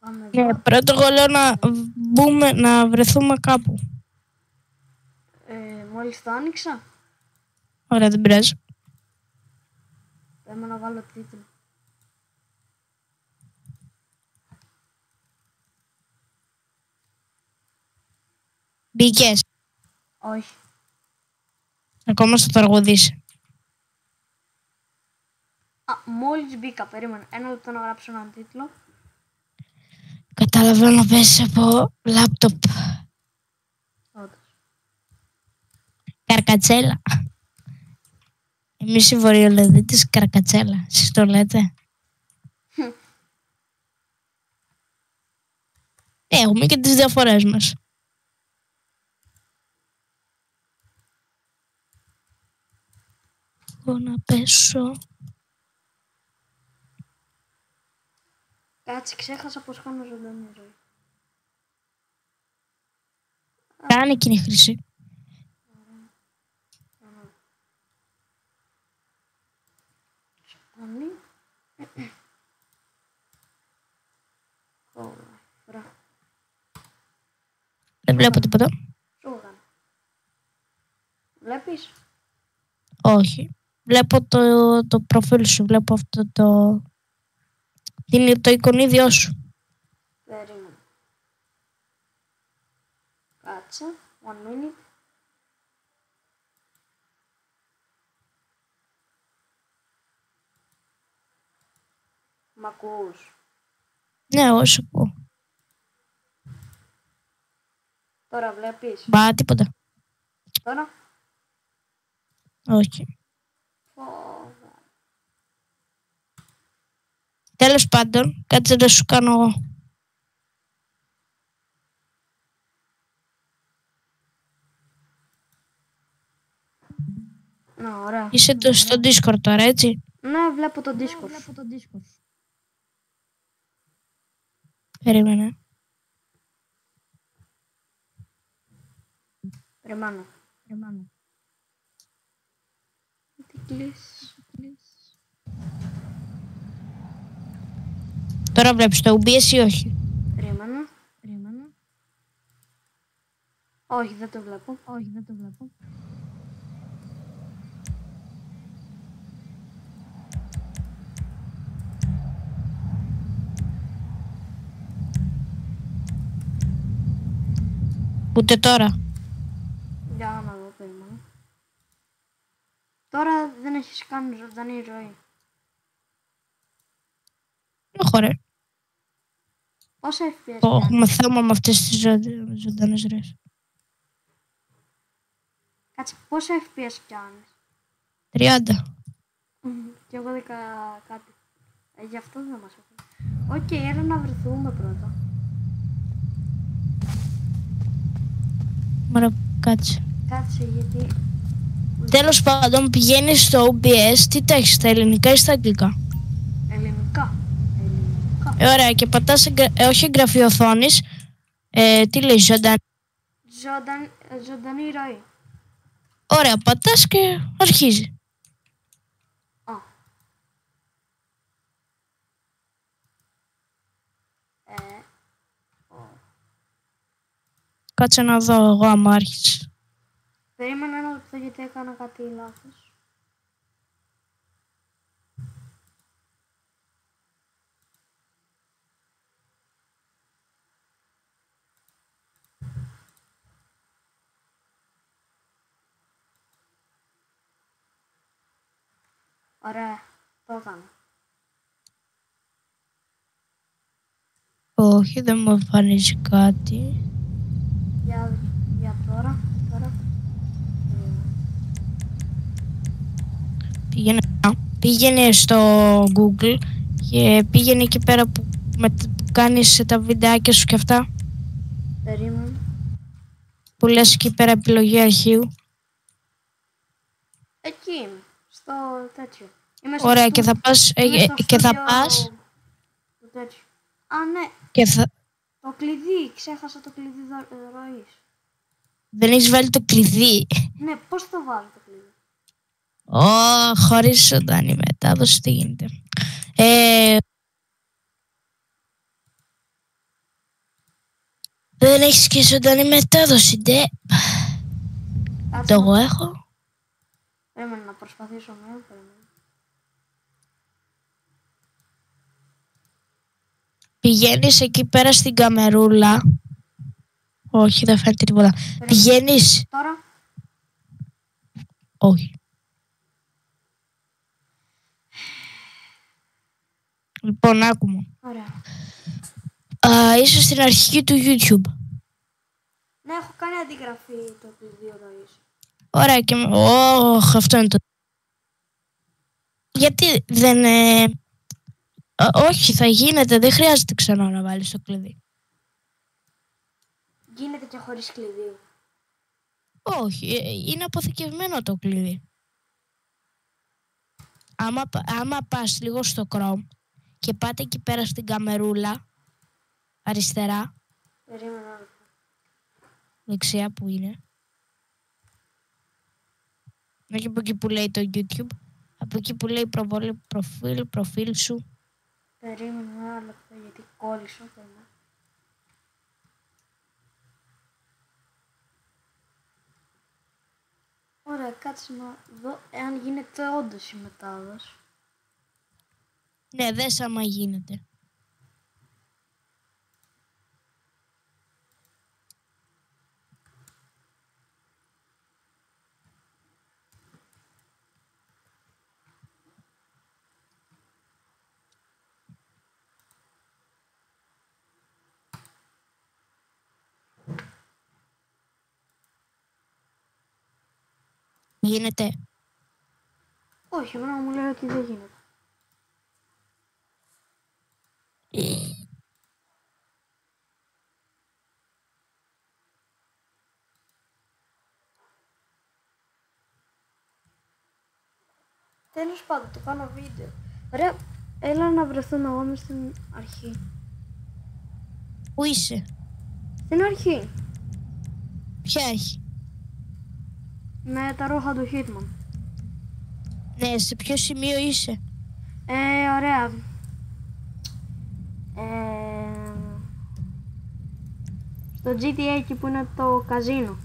Πάμε Ναι, εδώ. πρώτο εγώ λέω να μπούμε, να βρεθούμε κάπου. Μόλις το άνοιξα, Ωραία, δεν πειράζει. πρέπει να βάλω τίτλο. Μπήκες. Όχι. Ακόμα στο τραγουδήσει. Μόλις μπήκα, περίμενε. Ένα λεπτό να γράψω έναν τίτλο. Καταλαβαίνω να πέσει από λάπτοπ. Όντως. Καρκατσέλα. Εμείς οι βορειολεδίτες καρκατσέλα. Εσείς το λέτε. Έχουμε και τις διαφορές μας. Εγώ να πέσω. Κάτσε, ξέχασα πως κάνω ζωντανή ζωή. Κάνε εκείνη χρυσή. Ζωντανή. Ωραία. Δεν βλέπω τίποτα. Σου έκανα. Βλέπεις? Όχι. Βλέπω το προφίλ σου. Βλέπω αυτό το... Είναι το εικονίδιό σου. Περίμενε. Κάτσε. One minute. Μ' ακούς? Ναι, εγώ σου πω. Τώρα βλέπεις? Μπα, τίποτα. Τώρα? Όχι. Φόβα. Τέλος πάντων, κάτσε να σου κάνω εγώ. Να, ωραία. Είσαι στο Discord τώρα, έτσι. Ναι, βλέπω το Discord. Περίμενε. Περιμένω. Τι κλείσεις. Τώρα βλέπεις το OBS ή όχι. Περίμενω. Όχι, δεν το βλέπω. Ούτε τώρα. Για να δω, περίμενω. Τώρα δεν έχεις κάνει ζωντανή ροή. Όχι, ρε. Πόσα FPS κάνεις? Έχουμε θέμα με αυτές τις ζωντανές ροές. Κάτσε, πόσα FPS κάνεις? 30. Κι εγώ 10 κάτι. Γι' αυτό δεν μας ακούει. Οκ, έλα να βρεθούμε πρώτα. Μωρέ, κάτσε. Κάτσε, γιατί... Τέλος πάντων, πηγαίνεις στο OBS, τι τα έχεις, στα ελληνικά ή στα αγγλικά. Ελληνικά. Ωραία, και πατάς, όχι εγγραφή οθόνης, τι λέει, ζωντανή. Ζωντανή ροή. Ωραία, πατάς και αρχίζει. Κάτσε να δω εγώ άμα άρχισε. Περίμενα ένα λεπτό γιατί έκανα κάτι λάθος. Ωραία, το έκανα. Όχι, δεν μου εμφανίζει κάτι. Για τώρα. Πήγαινε στο Google και πήγαινε εκεί πέρα που κάνεις τα βιντεάκια σου και αυτά. Περίμενε. Που λες εκεί πέρα επιλογή αρχείου. Εκεί είμαι. Στο τέτοιο. Ωραία, και θα πας. Το τέτοιο. Α, ναι. Και θα... Το κλειδί. Ξέχασα το κλειδί ροής. Δεν έχεις βάλει το κλειδί. Ναι, πώς το βάλω το κλειδί? Χωρίς ζωντανή μετάδοση, τι γίνεται. Δεν έχεις και ζωντανή μετάδοση, ντε. Κάτσε Το εγώ να... έχω. Περίμενε να προσπαθήσω με. Περίμενε. Πηγαίνεις εκεί πέρα στην καμερούλα. Όχι, δεν φαίνεται τίποτα. Περίμενε. Πηγαίνεις. Τώρα. Όχι. Λοιπόν, άκουμε. Ωραία. Είσαι στην αρχική του YouTube. Ναι, έχω κάνει αντιγραφή το κλειδί εδώ είσαι. Ωραία και... αυτό είναι το... Γιατί δεν... όχι, θα γίνεται. Δεν χρειάζεται ξανά να βάλεις το κλειδί. Γίνεται και χωρίς κλειδί. Όχι, είναι αποθηκευμένο το κλειδί. Άμα πας λίγο στο Chrome και πάτε εκεί πέρα στην καμερούλα, αριστερά, Περίμενα. δεξιά που είναι, όχι από εκεί που λέει το YouTube, από εκεί που λέει προφίλ σου. Περίμενα ένα λεπτό γιατί κόλλησα. Ωραία, κάτσε να δω εάν γίνεται όντως η μετάδοση. Ναι, δες άμα γίνεται. Γίνεται. Όχι, εμένα μου λέει ότι δεν γίνεται. Τέλος πάντων, το κάνω βίντεο. Ωραία, έλα να βρεθούμε εγώ μες στην αρχή. Πού είσαι? Στην αρχή. Ποια έχει? Με τα ρούχα του Hitman. Ναι, σε ποιο σημείο είσαι? Ωραία. Στο GTA εκεί που είναι το καζίνο.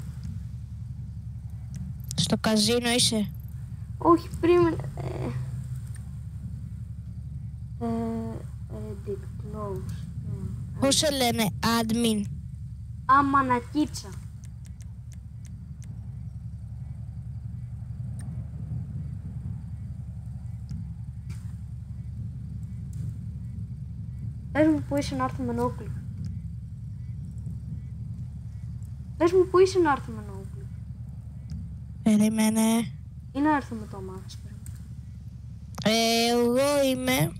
Στο καζίνο είσαι? Όχι, πριν... edit, close. Πώς σε λένε, admin? Αμανακίτσα. Πες μου που είσαι να έρθουμε ενόκλη. Πες μου που είσαι να έρθουμε ενόκλη. Περίμενε. Ή να έρθουμε το αμάξι. Εγώ είμαι...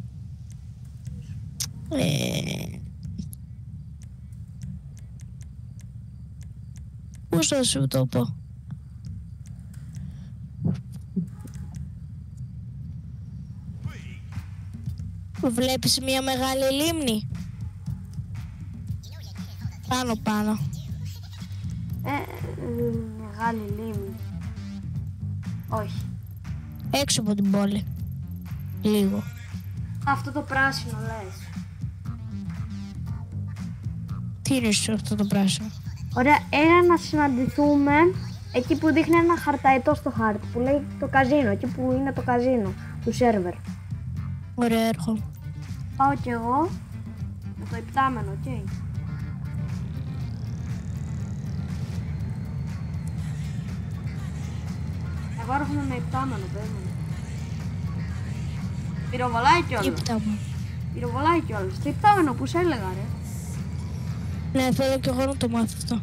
Πώς θα σου το πω? Βλέπεις μια μεγάλη λίμνη? Πάνω. Μεγάλη λίμνη. Όχι. Έξω από την πόλη. Λίγο. Αυτό το πράσινο λες. Τι είναι σου αυτό το πράσινο? Ωραία, έλα να συναντηθούμε εκεί που δείχνει ένα χαρταετό στο χάρτη που λέει το καζίνο, εκεί που είναι το καζίνο του σερβερ. Ωραία, έρχομαι. Πάω κι εγώ με το υπτάμενο, οκ. Εγώ έρχομαι με υπτάμενο, περίμενε. Πυροβολάει κιόλας. Υπτάμενο. Πυροβολάει κιόλας. Το υπτάμενο που σε έλεγα, ρε. Ναι, θέλω κι εγώ να το μάθω αυτό.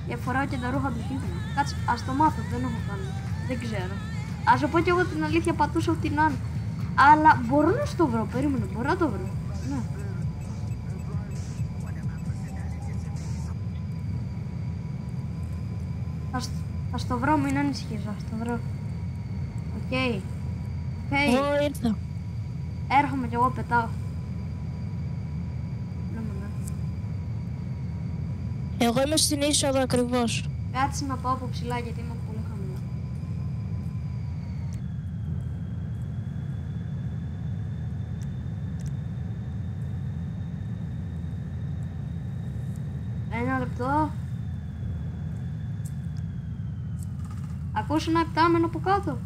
Για φοράω και τα ρούχα του Hitman. Κάτσε, ας το μάθω, δεν έχω κάνει. Δεν ξέρω. Ας σου πω κι εγώ την αλήθεια, πατούσα ό,τι να είναι. Αλλά μπορώ να στο βρω, περίμενε, μπορώ να το βρω. Ναι. Θα στο βρω, μην ανησυχείς, θα στο βρω. Οκ. Εγώ ήρθα. Έρχομαι κι εγώ, πετάω. Εγώ είμαι στην είσοδο ακριβώς. Κάτσε να πάω από ψηλά γιατί είμαι πολύ χαμηλά. λεπτό. Ακούς ένα επτάμενο από κάτω.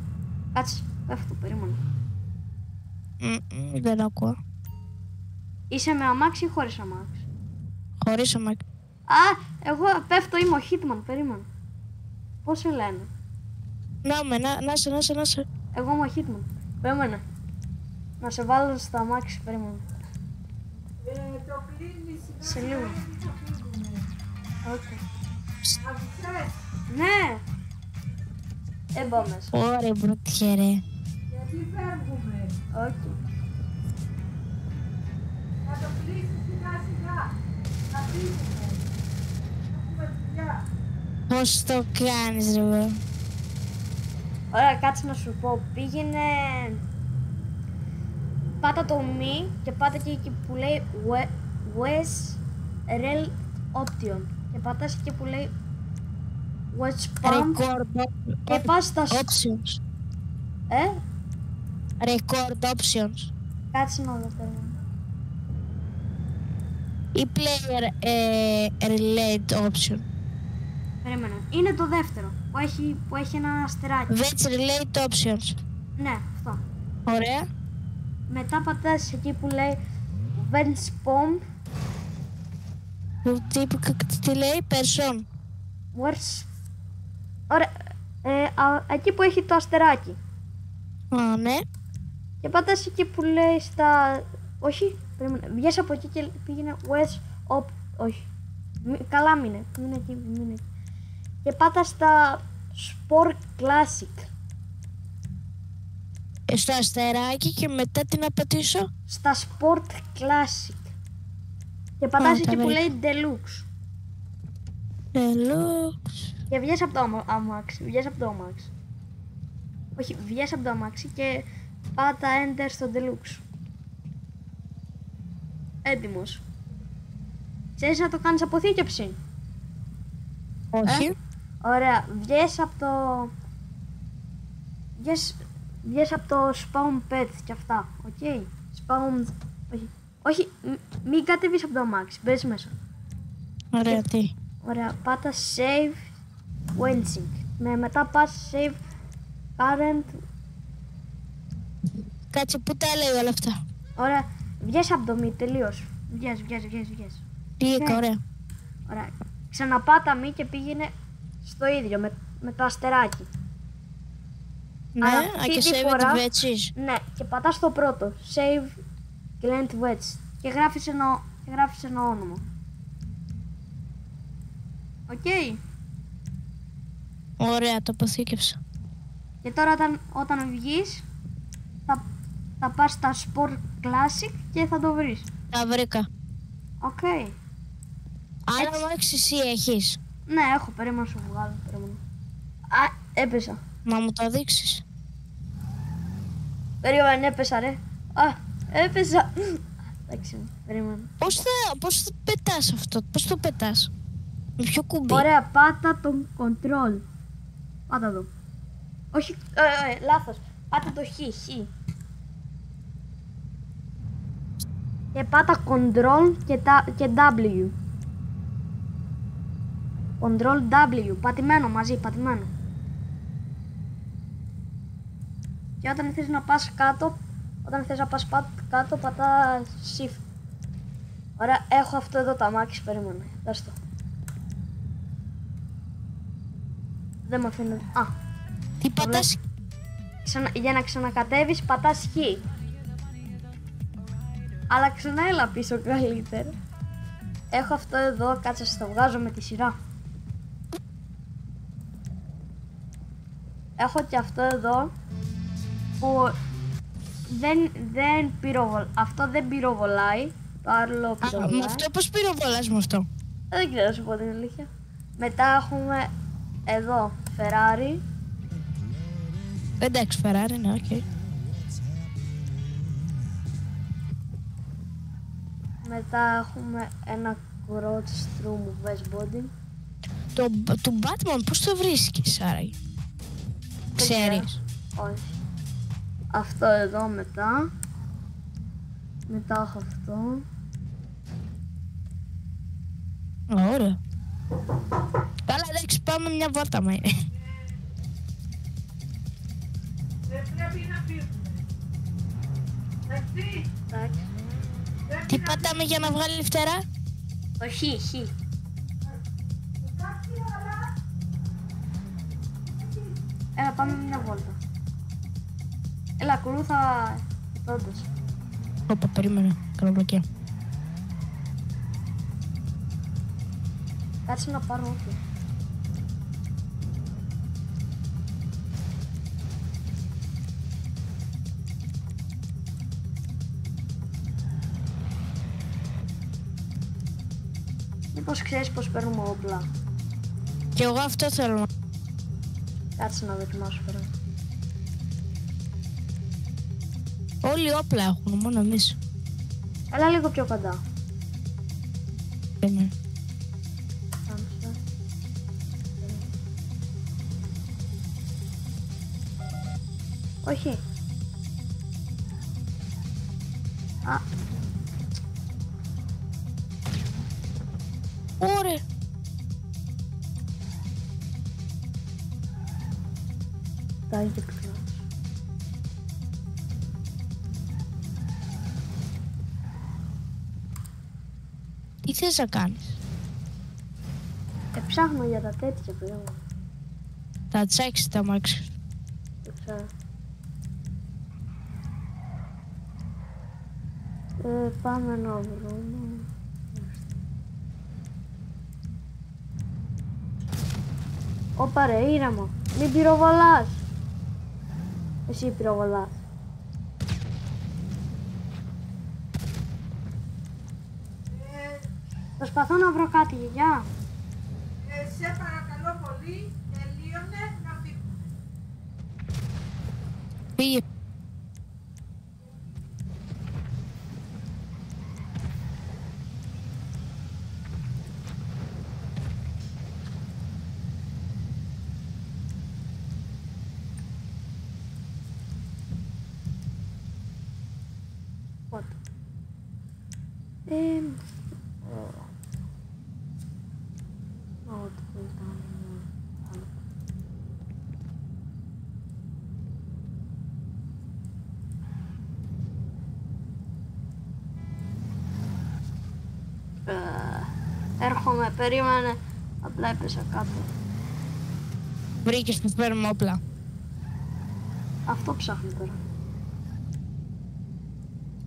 Κάτσε, πέφτω, περίμενε. Δεν ακούω. Είσαι με αμάξι ή χωρίς αμάξι? Χωρίς αμάξι. Α, εγώ πέφτω, είμαι ο Hitman, περίμενε. Πώς σε λένε? Να σε. Εγώ είμαι ο Hitman. Περίμενε. Να σε βάλω στα αμάξι, περίμενε. Το κλείνεις, Σε λίγο. Okay. αφησές, Ναι. Έμπα μέσα. Ωραία, μπρουτιέ ρε. γιατί φεύγουμε. Okay. Θα το κλείσεις σιγά σιγά. Να φύγουμε. Έχουμε δουλειά. Πώς το κάνεις ρε μπρο? Ωραία, κάτσε να σου πω. Πήγαινε. Πάτα το μη και πάτα και εκεί που λέει West Rail Option. Και πατάς εκεί που λέει Watch Pump. Record Και πας στα. options. Record options. Κάτσε να δω περίμενε. Ή player relate option. Περίμενε. Είναι το δεύτερο που έχει ένα αστεράκι. That's relate options. Ναι, αυτό. Ωραία. Μετά πατάς εκεί που λέει Vents Pump. Τι λέει, person. Where's. Ωραία. Εκεί που έχει το αστεράκι. Α, ναι. Και πατάς εκεί που λέει στα. Όχι, περίμενε. Βγες από εκεί και πήγαινε West Op. Όχι. Καλά μείνε. Μείνε εκεί. Και πάτα στα Sport Classic. Στο αστεράκι και μετά τι να πατήσω? Στα Sport Classic. Και πατάς τα εκεί που βρήκα. λέει Deluxe. Deluxe. Και βγες από το αμάξι. Όχι, βγες από το αμάξι και πάτα Enter στο Deluxe. Έτοιμος. Ξέρεις να το κάνεις αποθήκευση? Όχι. Ωραία, βγες από το. Βγες από το spawn pet και αυτά, οκ. Spawn. Όχι, μην κατεβείς από το αμάξι, μπες μέσα. Ωραία, τι. Ωραία, πάτα save Wensing. Μετά πας save current. Κάτσε, πού τα λέει όλα αυτά? Ωραία, βγες από το μη, τελείως. Βγες. Πήγα, ωραία. Ωραία, ξαναπάτα μη και πήγαινε στο ίδιο, με το αστεράκι. Ναι, Αλλά α, αυτή και τη save φορά- it wedges. Ναι, και πατάς το πρώτο, save Client Wedge και γράφεις ένα όνομα. Οκ. Ωραία, το αποθήκευσα. Και τώρα όταν βγεις θα πας στα Sport Classic και θα το βρεις. Τα βρήκα. Οκ. Άρα Έτσι. αμάξι εσύ έχεις. Ναι, έχω, περίμενα να σου βγάλω. Α, έπεσα. Να μου το δείξεις. Περίμενα, έπεσα ρε. Α, έπεσα. Εντάξει, περίμενα. Πώς θα πετάς αυτό, πώς το πετάς? Με ποιο κουμπί? Ωραία, πάτα τον control. Πάτα εδώ. Όχι, λάθος. Πάτα το χ. Και πάτα control και W. Control W. Πατημένο μαζί, πατημένο. Και όταν θες να πας κάτω, κάτω πατά shift. Ωραία, έχω αυτό εδώ το αμάξι, περίμενε. Δες το. Δεν με αφήνει. Α, Τι πατάς? για να ξανακατέβεις πατάς χ. Αλλά ξανά έλα πίσω καλύτερα. Έχω αυτό εδώ, κάτσε στο βγάζω με τη σειρά. Έχω και αυτό εδώ που δεν πυροβολάει. Αυτό δεν πυροβολάει. Το άλλο Με πυροβολάει. αυτό πώς πυροβολάς με αυτό? Δεν ξέρω να σου πω την αλήθεια. Μετά έχουμε εδώ Ferrari. Εντάξει, Ferrari, ναι, οκ. Μετά έχουμε ένα Crotch Vest Body. Το Batman πώς το βρίσκεις, άραγε? Ξέρεις? Όχι. Αυτό εδώ μετά. Μετά έχω αυτό. Ωραία. Καλά, εντάξει, πάμε μια βόλτα, μα είναι. Δεν πρέπει να φύγουμε. Εντάξει. Εντάξει. Πρέπει Τι να πατάμε για να βγάλει φτερά? Το χ. Εντάξει, αλλά Έλα, πάμε μια βόλτα. Έλα, ακολούθα όντως. Όπα, περίμενε, καλοπλοκία. Κάτσε να πάρω όπλο. Μήπως ξέρεις πως παίρνουμε όπλα. Και εγώ αυτό θέλω. Κάτσε να δοκιμάσω τώρα. Όλοι όπλα έχουν, μόνο εμείς. Έλα λίγο πιο κοντά. Περίμενε. Κάμψε. Όχι. Α, Ωραία. τα ίδια πυκνά. Τι θες να κάνεις? Ψάχνω για τα τέτοια πλέον. Θα τσέξεις τα μάξι. Δεν ξέρω. Πάμε να βρούμε. Ωπα ρε, ήρεμα. Μην πυροβολάς. Εσύ πυροβολάς. Προσπαθώ να βρω κάτι, γιαγιά. σε παρακαλώ πολύ, τελείωνε να φύγουμε. Πήγε. Πότε. Ό,τι που ήταν. Έρχομαι, περίμενε. Απλά έπεσα κάτω. Βρήκες που παίρνουμε όπλα. Αυτό ψάχνω τώρα.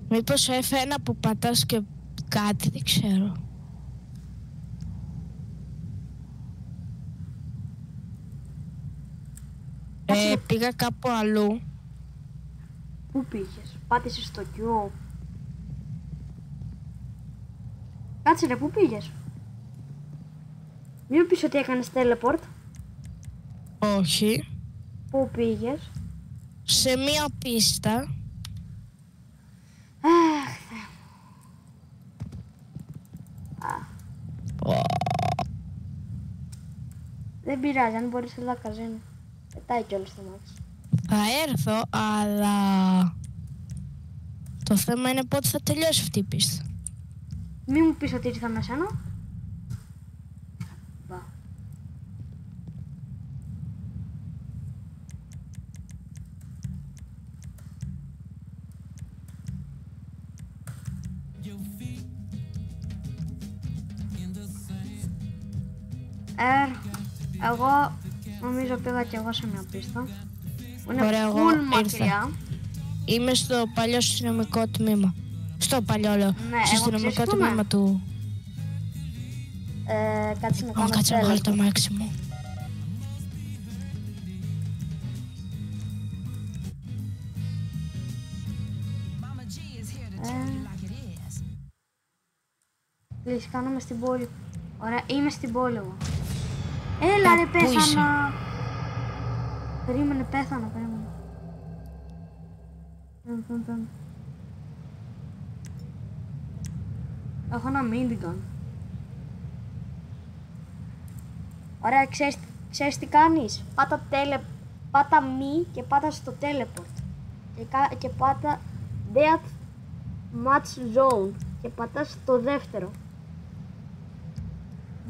Μήπως F1 που πατάς και κάτι, δεν ξέρω. Πήγα κάπου αλλού. Πού πήγες, πάτησες στο Q. Κάτσε ρε, πού πήγες. Μην μου πεις ότι έκανες teleport. Όχι. Πού πήγες. Σε μία πίστα. Αχ, Θεέ μου. Δεν πειράζει, αν μπορείς έλα καζίνο. Πετάει κιόλας το μάτι. Θα έρθω, αλλά το θέμα είναι πότε θα τελειώσει αυτή η πίστα. Μη μου πεις ότι ήρθα με σένα. Μπα. Εγώ νομίζω πήγα κι εγώ σε μια πίστα. Είναι Ωραία, εγώ full ήρθα. μακριά. Είμαι στο παλιό αστυνομικό τμήμα. Στο παλιό λέω. Ναι, Στο εγώ αστυνομικό ξέρεις πού είμαι. τμήμα του. Κάτσε να Ω, κάνω κάτσε να βγάλω teleport. το μάξι μου. Please, κάνουμε στην πόλη. Ωραία, είμαι στην πόλη εγώ. Έλα ρε, Πού είσαι? πέθανα. Περίμενε, πέθανα. Έχω ένα minigun. Ωραία, ξέρεις τι κάνεις. Πάτα μη και πάτα στο teleport. Και πάτα death match zone. Και πατάς στο δεύτερο.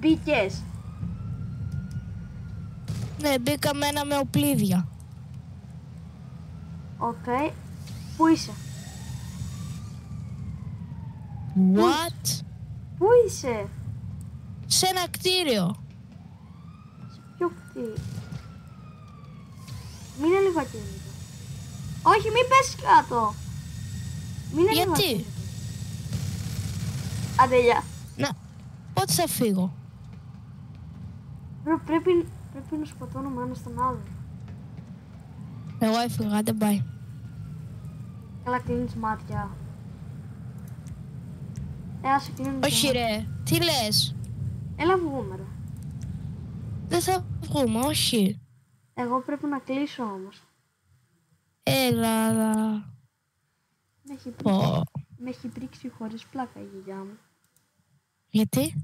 Μπήκες. Ναι, μπήκαμε ένα με οπλίδια. Οκ. Πού είσαι? What? Πού είσαι? Σε ένα κτίριο. Σε ποιο κτίριο? Μείνε λίγο ακίνητο. Όχι, μην πέσεις κάτω. Μείνε λίγο Γιατί? ακίνητο. Άντε, γεια. Να, πότε θα φύγω. Πρέπει να σκοτώνουμε ένα στον άλλο. Εγώ έφυγα, άντε bye. Καλά, κλείνεις μάτια. Άσε κλείνω τα Όχι μάτια. ρε, τι λες. Έλα βγούμε ρε. Δεν θα βγούμε, όχι. Εγώ πρέπει να κλείσω όμως. Έλα, αλλά... Με έχει Πω. πρίξει χωρίς πλάκα η γιαγιά μου. Γιατί?